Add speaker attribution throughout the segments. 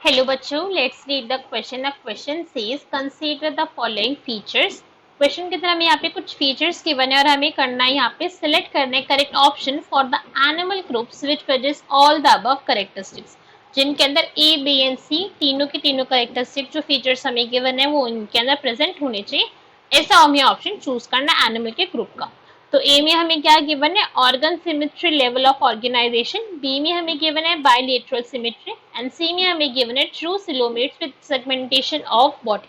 Speaker 1: Hello बच्चों, let's read the question. A question says consider the following features. Question की तरह हमें यहाँ पे कुछ फीचर्स गिवन है और हमें करना है यहाँ पे सिलेक्ट करने correct option for the animal groups which possess all the above characteristics, जिनके अंदर ए बी एंड सी तीनों के तीनों कैरेक्टरिस्टिक जो फीचर्स हमें गिवन है वो इनके अंदर प्रेजेंट होने चाहिए। ऐसा हमें ऑप्शन चूज करना है एनिमल के ग्रुप का। तो ए में हमें क्या गिवन है, organ symmetry level of organisation. B में हमें गिवन है बायलेटरल सिमेट्री एंड सी में हमें गिवन है true coelomates with segmentation of body.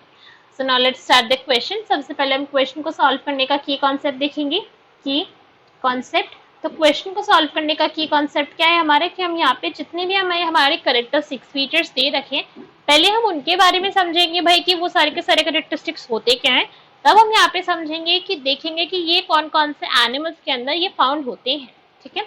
Speaker 1: So now let's start the question. सबसे पहले हम क्वेश्चन को सॉल्व करने का की कॉन्सेप्ट देखेंगे। की कॉन्सेप्ट, तो क्वेश्चन को सॉल्व करने का की कॉन्सेप्ट क्या है हमारे, कि हम यहाँ पे जितने भी हमें हमारे कैरेक्टरिस्टिक्स फीचर्स दे रखे पहले हम उनके बारे में समझेंगे भाई कि वो सारे के सारे कैरेक्टरिस्टिक्स होते क्या हैं। तब हम यहाँ पे समझेंगे कि देखेंगे कि ये कौन कौन से एनिमल्स के अंदर ये फाउंड होते हैं। ठीक है,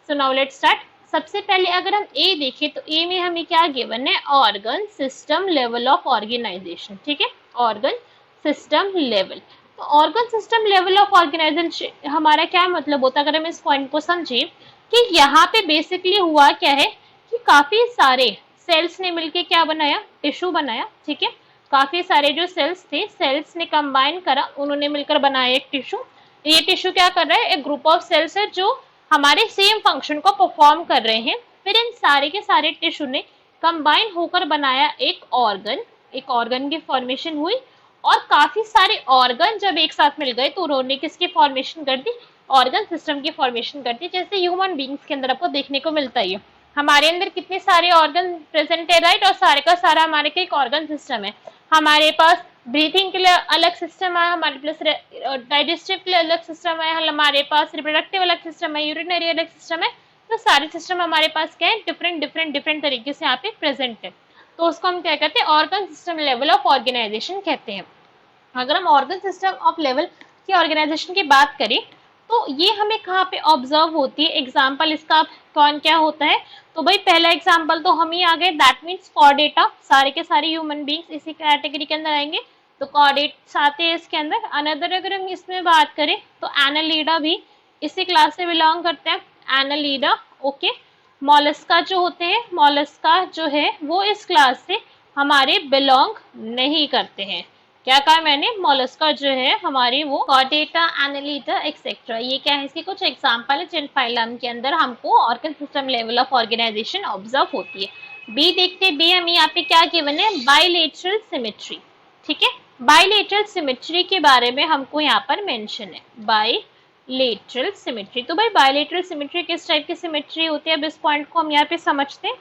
Speaker 1: सो नाउ लेट्स स्टार्ट। सबसे पहले अगर हम ए देखें तो ए में हमें क्या गिवन है, organ system level of organisation. ठीक है, ऑर्गन सिस्टम लेवल। तो organ system level of organisation हमारा क्या मतलब होता है, अगर हम इस पॉइंट को समझें कि यहाँ पे बेसिकली हुआ क्या है कि काफी सारे सेल्स ने मिलके क्या बनाया, टिश्यू बनाया। ठीक है, काफी सारे जो सेल्स थे, सेल्स ने कंबाइन करा, उन्होंने मिलकर बनाया एक टिश्यू। ये टिश्यू क्या कर रहा है, एक ग्रुप ऑफ सेल्स है जो हमारे सेम फंक्शन को परफॉर्म कर रहे हैं। फिर इन सारे के सारे टिश्यू ने कंबाइन होकर बनाया एक ऑर्गन, एक ऑर्गन की फॉर्मेशन हुई। और काफी सारे ऑर्गन जब एक साथ मिल गए तो उन्होंने किसकी फॉर्मेशन कर दी, ऑर्गन सिस्टम की फॉर्मेशन कर दी। जैसे ह्यूमन बींग्स के अंदर आपको देखने को मिलता है, हमारे अंदर कितने सारे ऑर्गन प्रेजेंट है, राइट, और सारे का सारा हमारे का एक ऑर्गन सिस्टम है। हमारे पास ब्रीथिंग के लिए अलग सिस्टम है, हमारे पास डाइजेस्टिव के लिए अलग सिस्टम है, हमारे पास रिप्रोडक्टिव अलग सिस्टम है, यूरिनरी अलग सिस्टम है। तो सारे सिस्टम हमारे पास क्या है, डिफरेंट तरीके से यहाँ पे प्रेजेंट है। तो उसको हम क्या कहते हैं, organ system level of organisation कहते हैं। अगर हम ऑर्गन सिस्टम ऑफ लेवल की ऑर्गेनाइजेशन की बात करें तो ये हमें कहाँ पे ऑब्जर्व होती है। एग्जाम्पल इसका कौन क्या होता है, तो भाई पहला एग्जाम्पल तो हम ही आ गए, दैट मीन्स कॉर्डेटा। सारे के सारे ह्यूमन बींग्स इसी कैटेगरी के अंदर आएंगे, तो कॉर्डेट्स आते हैं इसके अंदर। अनदर अगर हम इसमें बात करें तो एनालिडा भी इसी क्लास से बिलोंग करते हैं, एनालिडा। ओके, मोलस्का जो होते हैं, मोलस्का जो है वो इस क्लास से हमारे बिलोंग नहीं करते हैं। क्या कहा मैंने, मोलस्का जो है हमारी वो कॉर्डेटा, एनालिडा एक्सेट्रा, ये क्या है, इसकी कुछ एग्जांपल है जिन फाइलम के अंदर हमको organ system level of organisation observe होती है। बी देखते हैं, बी हमें यहाँ पे क्या गिवन है, बायलेटरल सिमेट्री। ठीक है, बायलेटरल सिमेट्री के बारे में हमको यहाँ पर मेंशन है, बायलेटरल सिमेट्री। तो भाई बायलेटरल सिमेट्री किस टाइप की सिमेट्री होती है, अब इस पॉइंट को हम यहाँ पे समझते हैं।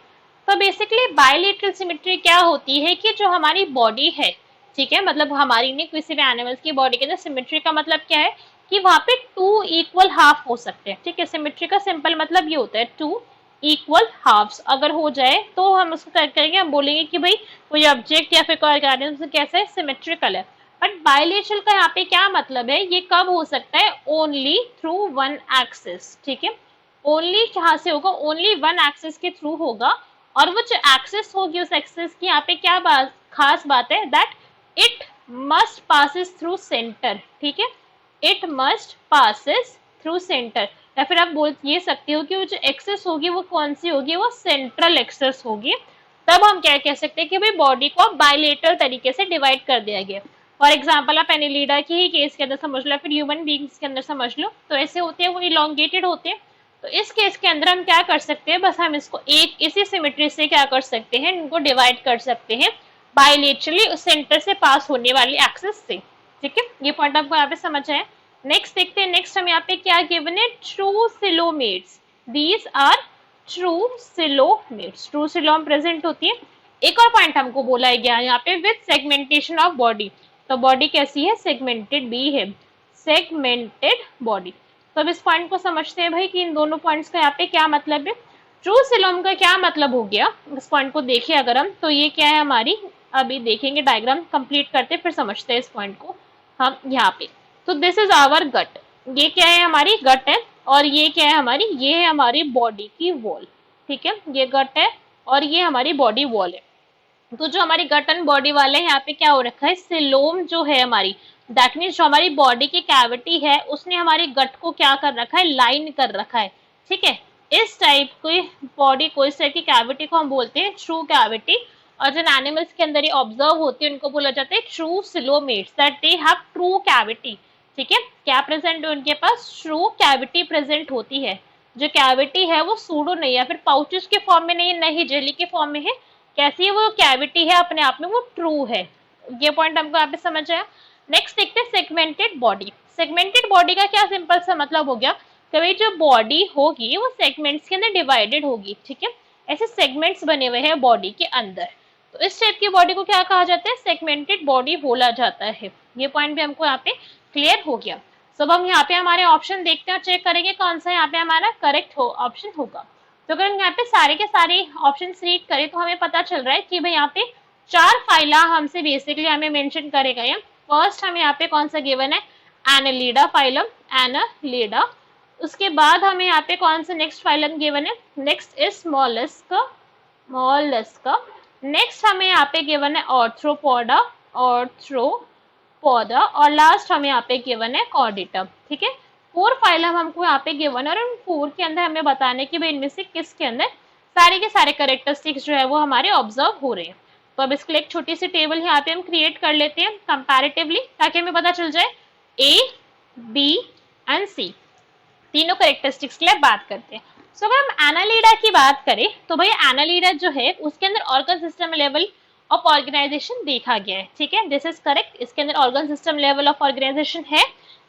Speaker 1: तो बेसिकली बायलेटरल सिमेट्री क्या होती है कि जो हमारी बॉडी है, ठीक है, मतलब हमारी नहीं, किसी भी एनिमल्स की बॉडी के अंदर सिमेट्री का मतलब क्या है कि वहां पे टू इक्वल हाफ हो सकते हैं। ठीक है, सिमेट्री का सिंपल मतलब ये होता है टू इक्वल हाफ्स अगर हो जाए तो हम उसको क्या करेंगे, हम बोलेंगे कि भाई कोई ऑब्जेक्ट या फिर कोई ऑर्गेनिज्म कैसा है, सिमेट्रिकल है। बट बायलेटरल का यहाँ पे क्या मतलब है, ये कब हो सकता है, ओनली थ्रू वन एक्सिस। ठीक है, ओनली कहाँ से होगा, ओनली वन एक्सिस के थ्रू होगा। और वो जो एक्सिस होगी उस एक्सिस की यहाँ पे क्या खास बात है, that it must passes through centre. ठीक है, it must passes through centre, या फिर आप बोल ये सकते हो कि वो जो एक्सेस होगी वो कौन सी होगी, वो सेंट्रल एक्सेस होगी। तब हम क्या कह सकते हैं कि भाई बॉडी को बायलेटरल तरीके से डिवाइड कर दिया गया। फॉर एग्जाम्पल आप एनिलिडा की ही केस के अंदर समझ लो, फिर ह्यूमन बींग्स के अंदर समझ लो, तो ऐसे होते हैं, वो इलोंगेटेड होते हैं। तो इस केस के अंदर हम क्या कर सकते हैं, बस हम इसको एक इसी सिमेट्री से क्या कर सकते हैं, इनको डिवाइड कर सकते हैं बायलेटरली उस सेंटर से पास होने वाली एक्सिस से। ठीक है, ये पॉइंट आपको यहाँ पे समझ आया। नेक्स्ट देखते हैं, नेक्स्ट हम यहाँ पे क्या गिवन है, true coelomates. These are true coelomates, true coelom present होती है। एक और पॉइंट हमको बोला गया यहाँ पे, विद सेगमेंटेशन ऑफ बॉडी। तो बॉडी कैसी है, सेगमेंटेड भी है, सेगमेंटेड बॉडी। तो अब इस पॉइंट को समझते हैं भाई कि इन दोनों पॉइंट्स का यहाँ पे क्या मतलब है। ट्रू सिलोम का क्या मतलब हो गया, इस पॉइंट को देखें अगर हम, तो ये क्या है हमारी, अभी देखेंगे डायग्राम कंप्लीट करते फिर समझते हैं इस पॉइंट को हम यहाँ पे। तो दिस इज आवर गट, ये क्या है, हमारी गट है, और ये क्या है हमारी, ये है हमारी बॉडी की वॉल। ठीक है, ये गट है और ये हमारी बॉडी वॉल है। तो जो हमारी गट एंड बॉडी वाले हैं, यहाँ पे क्या हो रखा है, सिलोम जो है हमारी, दैट मीन्स जो हमारी बॉडी की कैविटी है उसने हमारी गट को क्या कर रखा है, लाइन कर रखा है। ठीक है, इस टाइप की बॉडी को, इस टाइप की कैविटी को हम बोलते हैं ट्रू कैविटी। और जिन एनिमल्स के अंदर ये ऑब्जर्व होती है उनको बोला जाता है true coelomates, that they have true cavity. ठीक है, क्या प्रेजेंट है उनके पास? ट्रू कैविटी प्रेजेंट होती है। जो कैविटी है वो सूडो नहीं है, फिर पाउचेस के फॉर्म में नहीं है, नहीं जेली के फॉर्म में है। कैसी है वो कैविटी है अपने आप में, वो ट्रू है। ये पॉइंट हमको यहाँ पे समझ आया। नेक्स्ट देखते हैं सेगमेंटेड बॉडी। सेगमेंटेड बॉडी का क्या सिंपल सा मतलब हो गया कि भाई जो बॉडी होगी वो सेगमेंट्स के अंदर डिवाइडेड होगी। ठीक है, ऐसे सेगमेंट्स बने हुए हैं बॉडी के अंदर, तो इस टाइप की बॉडी को क्या कहा जाता है? सेगमेंटेड बॉडी बोला जाता है। ये पॉइंट भी हमको यहाँ पे क्लियर हो गया। सब हम यहाँ पे हमारे ऑप्शन देखते हैं और चेक करेंगे कौन सा यहाँ पे हमारा करेक्ट ऑप्शन होगा। तो अगर हम यहाँ पे सारे के सारे ऑप्शन रीड करें तो हमें पता चल रहा है कि भाई यहाँ पे 4 फाइला हमसे बेसिकली हमें मेंशन करे गए हैं। फर्स्ट हमें यहाँ पे कौन सा गिवन है? Annelida phylum, Annelida. उसके बाद हमें यहाँ पे कौन सा नेक्स्ट फाइलम गिवन है? Next is mollusc, mollusc. Next हमें यहाँ पे गिवन है ऑर्थ्रोपोडा, ऑर्थ्रोपोडा। और लास्ट हमें यहाँ पे गिवन है कॉर्डेटा। ठीक है, 4 फाइलम हमको यहाँ पे गिवन है और उन 4 के अंदर हमें बताने की भाई इनमें से किसके अंदर सारे के सारे कैरेक्टरिस्टिक्स जो है वो हमारे ऑब्जर्व हो रहे हैं। तो अब इसके लिए एक छोटी सी टेबल यहाँ पे हम क्रिएट कर लेते हैं कंपैरेटिवली, ताकि हमें पता चल जाए A, B एंड C तीनों कैरेक्टरिस्टिक्स के लिए बात करते हैं। सो अगर हम एनालिडा की बात करें तो भाई एनालिडा जो है उसके अंदर organ system level of organisation देखा गया है। ठीक है, दिस इज करेक्ट। इसके अंदर organ system level of organisation है,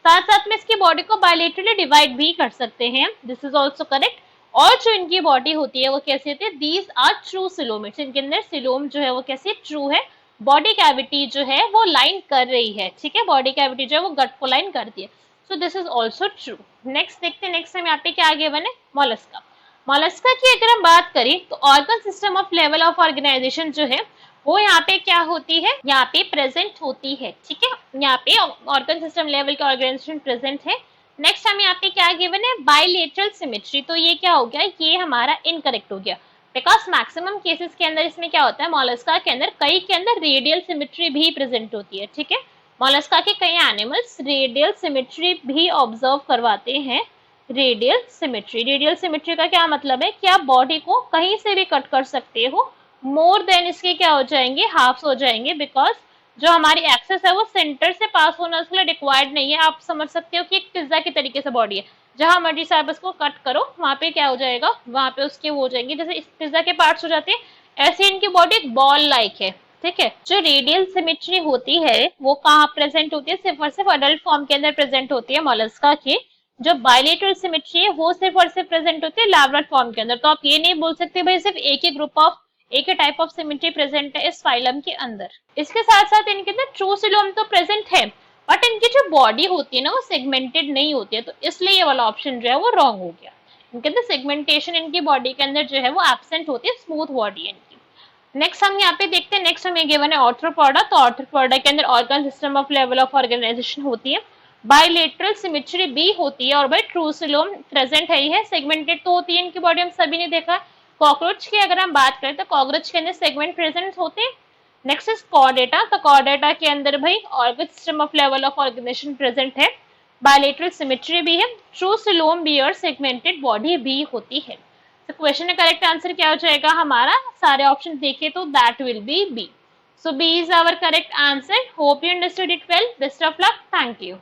Speaker 1: साथ साथ में इसकी बॉडी को बायलेटरली डिवाइड भी कर सकते हैं, दिस इज ऑल्सो करेक्ट। और जो इनकी बॉडी होती है वो कैसी होती है? These are true coelomates. इनके अंदर सिलोम जो है वो कैसी ट्रू है, बॉडी कैविटी जो है वो लाइन कर रही है। ठीक है, बॉडी कैविटी जो है वो गट को लाइन करती है। So this is also true. Next देखते हैं, नेक्स्ट हम यहाँ पे क्या गिवन है? मोलस्का। मोलस्का की अगर हम बात करें तो organ system of level of organisation जो है वो यहाँ पे क्या होती है? यहाँ पे प्रेजेंट होती है। ठीक है, यहाँ पे ऑर्गन सिस्टम लेवल की ऑर्गेनाइजेशन प्रेजेंट है। नेक्स्ट हम यहाँ पे क्या गिवन है? Bilateral symmetry. तो ये क्या हो गया? ये हमारा इनकरेक्ट हो गया, बिकॉज मैक्सिमम केसेस के अंदर इसमें क्या होता है? मोलस्का के अंदर कई के अंदर रेडियल सिमेट्री भी प्रेजेंट होती है। ठीक है, मोलस्का के कई एनिमल्स रेडियल सिमेट्री भी ऑब्जर्व करवाते हैं। रेडियल सिमेट्री, रेडियल सिमेट्री का क्या मतलब है कि आप बॉडी को कहीं से भी कट कर सकते हो, मोर देन इसके क्या हो जाएंगे? हाफ्स हो जाएंगे, बिकॉज जो हमारी एक्सेस है वो सेंटर से पास होना उसके लिए रिक्वायर्ड नहीं है। आप समझ सकते हो कि एक पिज्जा की तरीके से बॉडी है, जहां मर्जी से आप इसको कट करो वहां पे क्या हो जाएगा? वहां पे उसके वो हो जाएंगे, जैसे इस पिज्जा के पार्ट्स हो जाते हैं, ऐसे इनकी बॉडी एक बॉल लाइक है। ठीक है, जो रेडियल सिमेट्री होती है वो कहाँ प्रेजेंट होती है? सिर्फ और सिर्फ अडल्ट फॉर्म के अंदर प्रेजेंट होती है मोलस्का की। जो बायलेटरल सिमेट्री है वो सिर्फ और सिर्फ प्रेजेंट होती है लैब्रेट फॉर्म के अंदर। तो आप ये नहीं बोल सकते भाई सिर्फ एक ही ग्रुप ऑफ एक ही टाइप ऑफ सिमेट्री प्रेजेंट है इस फाइलम के अंदर। इसके साथ साथ इनके अंदर ट्रू सिलोम तो प्रेजेंट है, बट इनकी जो बॉडी होती है ना वो सेगमेंटेड नहीं होती है, तो इसलिए ये वाला ऑप्शन जो है वो रॉन्ग हो गया। इनके अंदर सेगमेंटेशन इनकी बॉडी के अंदर जो है वो एब्सेंट होती है, स्मूथ बॉडी है इनकी। नेक्स्ट हम यहाँ पे देखते हैं, नेक्स्ट हमें गिवन है ऑर्थ्रोपोडा। तो ऑर्थ्रोपोडा के अंदर organ system of level of organisation होती है, बायलेटरल सिमेट्री भी होती है, और भाई ट्रू सिलोम प्रेजेंट है ही है। सेगमेंटेड तो होती है इनकी बॉडी, हम सभी ने देखा। कॉकरोच की अगर हम बात करें तो कॉकरोच के अंदर सेगमेंट प्रेजेंट होते हैं। Next is Chordata. तो कॉर्डेटा के अंदर भाई organ system of level of organisation present है, बायलेटरल सिमेट्री भी है, ट्रू सिलोम भी और सेगमेंटेड बॉडी भी होती है। तो क्वेश्चन का करेक्ट आंसर क्या हो जाएगा हमारा? सारे ऑप्शन देखे तो that will be B. So B is our correct answer. Hope you understood it well. Best of luck. Thank you.